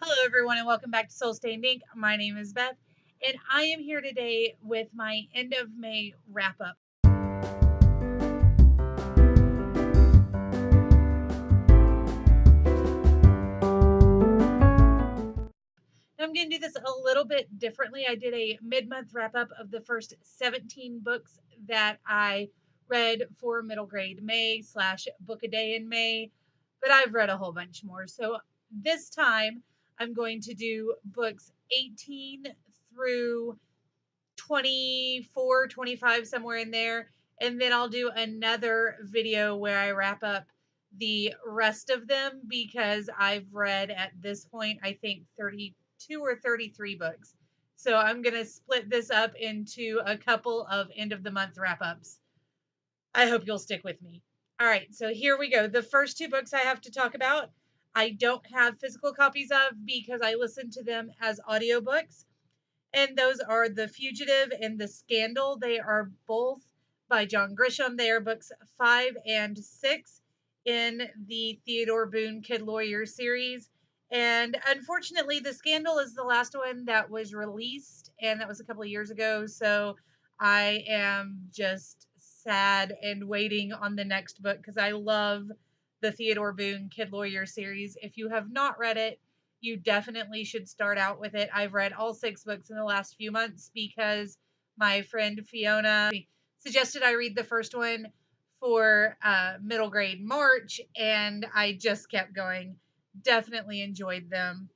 Hello, everyone, and welcome back to Soul Stained Ink. My name is Beth, and I am here today with my end of May wrap up. I'm going to do this a little bit differently. I did a mid-month wrap up of the first 17 books that I read for middle grade May / BookADayINMay, but I've read a whole bunch more. So this time I'm going to do books 18 through 24, 25, somewhere in there. And then I'll do another video where I wrap up the rest of them because I've read at this point, I think 32 or 33 books. So I'm going to split this up into a couple of end of the month wrap ups. I hope you'll stick with me. All right, so here we go. The first two books I have to talk about, I don't have physical copies of because I listen to them as audiobooks. And those are The Fugitive and The Scandal. They are both by John Grisham. They are books 5 and 6 in the Theodore Boone Kid Lawyer series. And unfortunately, The Scandal is the last one that was released, and that was a couple of years ago. So I am just sad and waiting on the next book because I love the Theodore Boone Kid Lawyer series. If you have not read it, you definitely should start out with it. I've read all 6 books in the last few months because my friend Fiona suggested I read the first one for middle grade March, and I just kept going. Definitely enjoyed them.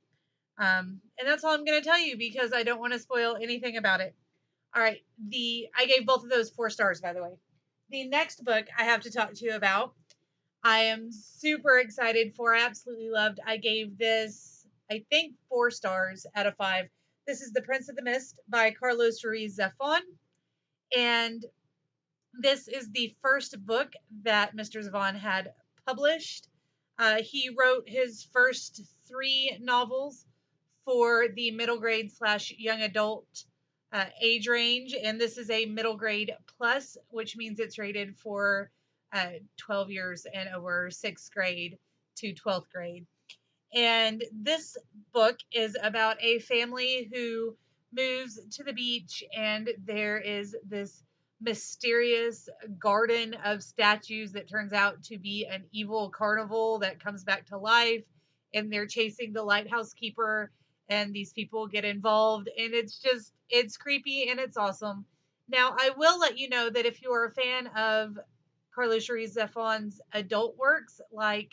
And that's all I'm going to tell you because I don't want to spoil anything about it. All right, I gave both of those 4 stars, by the way. The next book I have to talk to you about, I am super excited for. I absolutely loved. I gave this, I think, 4 stars out of 5. This is The Prince of the Mist by Carlos Ruiz Zafón. And this is the first book that Mr. Zafón had published. He wrote his first 3 novels for the middle grade / young adult age range. And this is a middle grade plus, which means it's rated for 12 years and over 6th grade to 12th grade. And this book is about a family who moves to the beach, and there is this mysterious garden of statues that turns out to be an evil carnival that comes back to life, and they're chasing the lighthouse keeper, and these people get involved, and it's creepy and it's awesome. Now, I will let you know that if you are a fan of Carlos Ruiz Zafón's adult works, like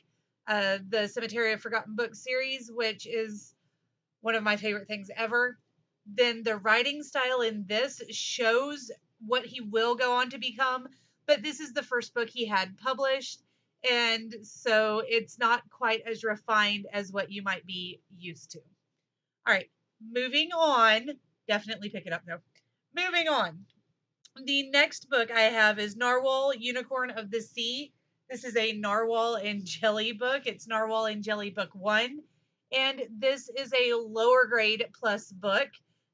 the Cemetery of Forgotten Books series, which is one of my favorite things ever, then the writing style in this shows what he will go on to become. But this is the first book he had published, and so it's not quite as refined as what you might be used to. All right, moving on. Definitely pick it up, though. Moving on. The next book I have is Narwhal Unicorn of the Sea. This is a Narwhal and Jelly book. It's Narwhal and Jelly book 1. And this is a lower grade plus book.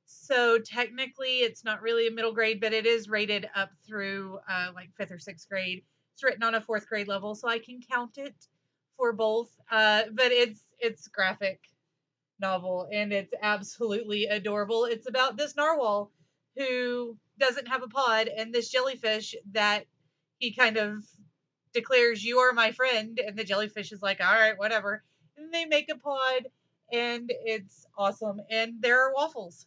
So technically it's not really a middle grade, but it is rated up through like 5th or 6th grade. It's written on a 4th grade level, so I can count it for both. But it's graphic novel, and it's absolutely adorable. It's about this narwhal who doesn't have a pod, and this jellyfish that he kind of declares, "You are my friend," and the jellyfish is like, "All right, whatever." And they make a pod, and it's awesome. And there are waffles.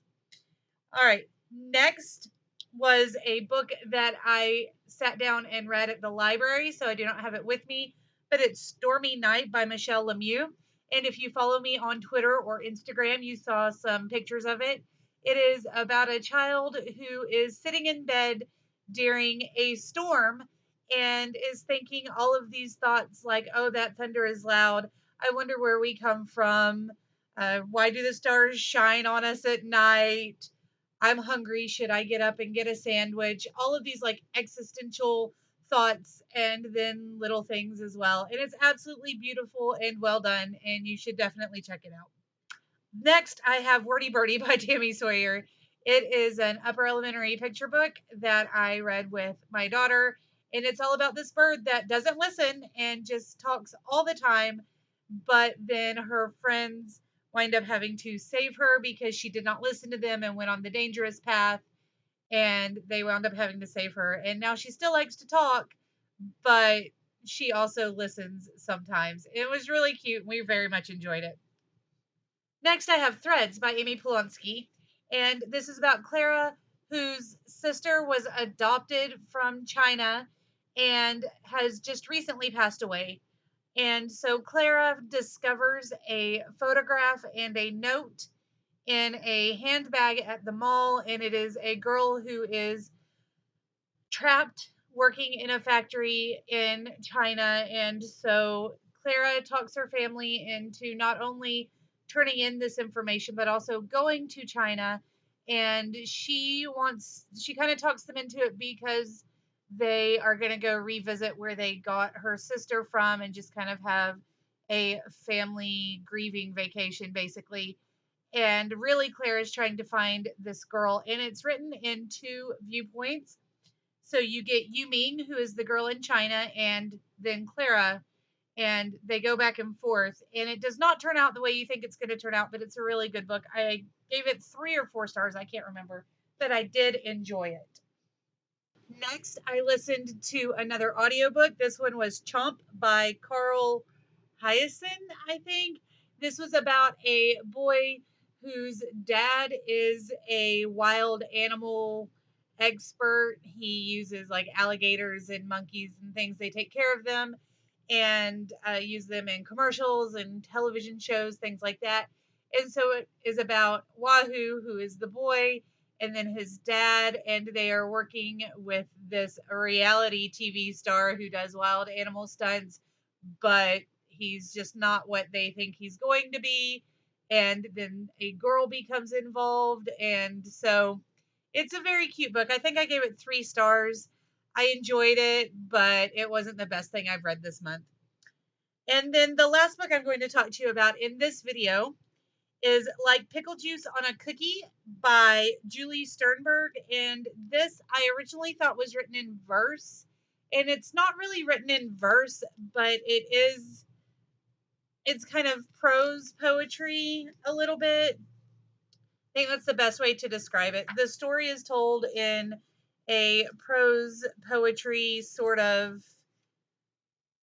All right, next was a book that I sat down and read at the library, so I do not have it with me, but it's Stormy Night by Michelle Lemieux. And if you follow me on Twitter or Instagram, you saw some pictures of it. It is about a child who is sitting in bed during a storm and is thinking all of these thoughts like, oh, that thunder is loud. I wonder where we come from. Why do the stars shine on us at night? I'm hungry. Should I get up and get a sandwich? All of these like existential thoughts, and then little things as well. And it's absolutely beautiful and well done, and you should definitely check it out. Next, I have Wordy Birdie by Tammy Sawyer. It is an upper elementary picture book that I read with my daughter, and it's all about this bird that doesn't listen and just talks all the time. But then her friends wind up having to save her because she did not listen to them and went on the dangerous path, and they wound up having to save her. And now she still likes to talk, but she also listens sometimes. It was really cute, and we very much enjoyed it. Next, I have Threads by Amy Polonsky, and this is about Clara, whose sister was adopted from China and has just recently passed away. And so Clara discovers a photograph and a note in a handbag at the mall, and it is a girl who is trapped working in a factory in China. And so Clara talks her family into not only turning in this information, but also going to China. And she kind of talks them into it because they are going to go revisit where they got her sister from and just kind of have a family grieving vacation, basically. And really, Claire is trying to find this girl, and it's written in two viewpoints. So you get Yu Ming, who is the girl in China, and then Clara, and they go back and forth. And it does not turn out the way you think it's going to turn out, but it's a really good book. I gave it 3 or 4 stars, I can't remember, but I did enjoy it. Next, I listened to another audiobook. This one was Chomp by Carl Hyacin, I think. This was about a boy whose dad is a wild animal expert. He uses like alligators and monkeys and things. They take care of them and use them in commercials and television shows, things like that. And so it is about Wahoo, who is the boy, and then his dad, and they are working with this reality TV star who does wild animal stunts, but he's just not what they think he's going to be. And then a girl becomes involved, and so it's a very cute book. I think I gave it 3 stars. I enjoyed it, but it wasn't the best thing I've read this month. And then the last book I'm going to talk to you about in this video is Like Pickle Juice on a Cookie by Julie Sternberg. And this I originally thought was written in verse. And it's not really written in verse, but it's kind of prose poetry a little bit. I think that's the best way to describe it. The story is told in a prose poetry sort of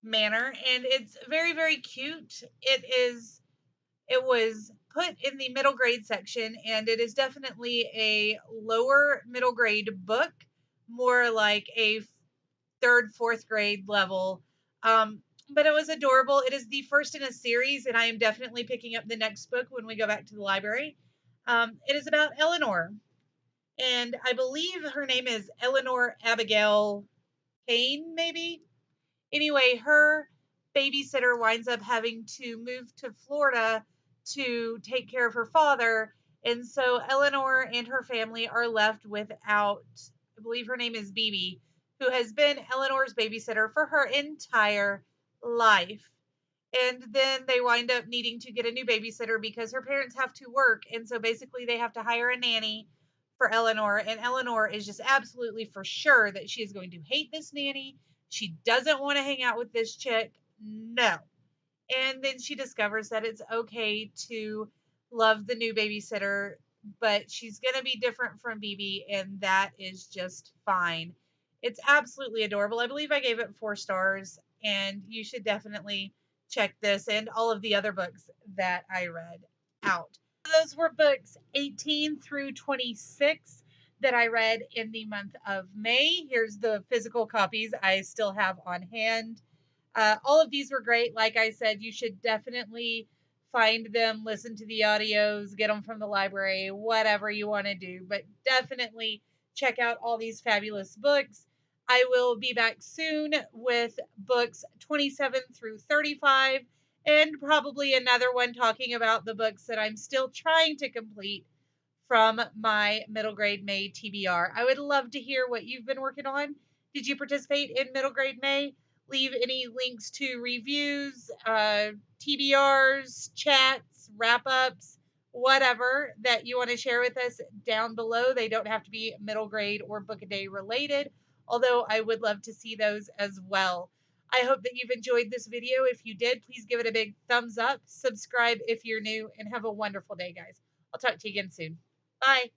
manner, and it's very, very cute. It was put in the middle grade section, and it is definitely a lower middle grade book, more like a 3rd, 4th grade level. But it was adorable. It is the first in a series, and I am definitely picking up the next book when we go back to the library. It is about Eleanor, and I believe her name is Eleanor Abigail Kane, maybe. Anyway, her babysitter winds up having to move to Florida to take care of her father. And so Eleanor and her family are left without, I believe her name is Bibi, who has been Eleanor's babysitter for her entire life. And then they wind up needing to get a new babysitter because her parents have to work. And so basically they have to hire a nanny for Eleanor. And Eleanor is just absolutely for sure that she is going to hate this nanny. She doesn't want to hang out with this chick. No. And then she discovers that it's okay to love the new babysitter, but she's going to be different from Bibi, and that is just fine. It's absolutely adorable. I believe I gave it 4 stars, and you should definitely check this and all of the other books that I read out. Those were books 18 through 26 that I read in the month of May. Here's the physical copies I still have on hand. All of these were great. Like I said, you should definitely find them, listen to the audios, get them from the library, whatever you want to do. But definitely check out all these fabulous books. I will be back soon with books 27 through 35 and probably another one talking about the books that I'm still trying to complete from my middle grade May TBR. I would love to hear what you've been working on. Did you participate in middle grade May? Leave any links to reviews, TBRs, chats, wrap-ups, whatever that you want to share with us down below. They don't have to be middle grade or book a day related, although I would love to see those as well. I hope that you've enjoyed this video. If you did, please give it a big thumbs up, subscribe if you're new, and have a wonderful day, guys. I'll talk to you again soon. Bye.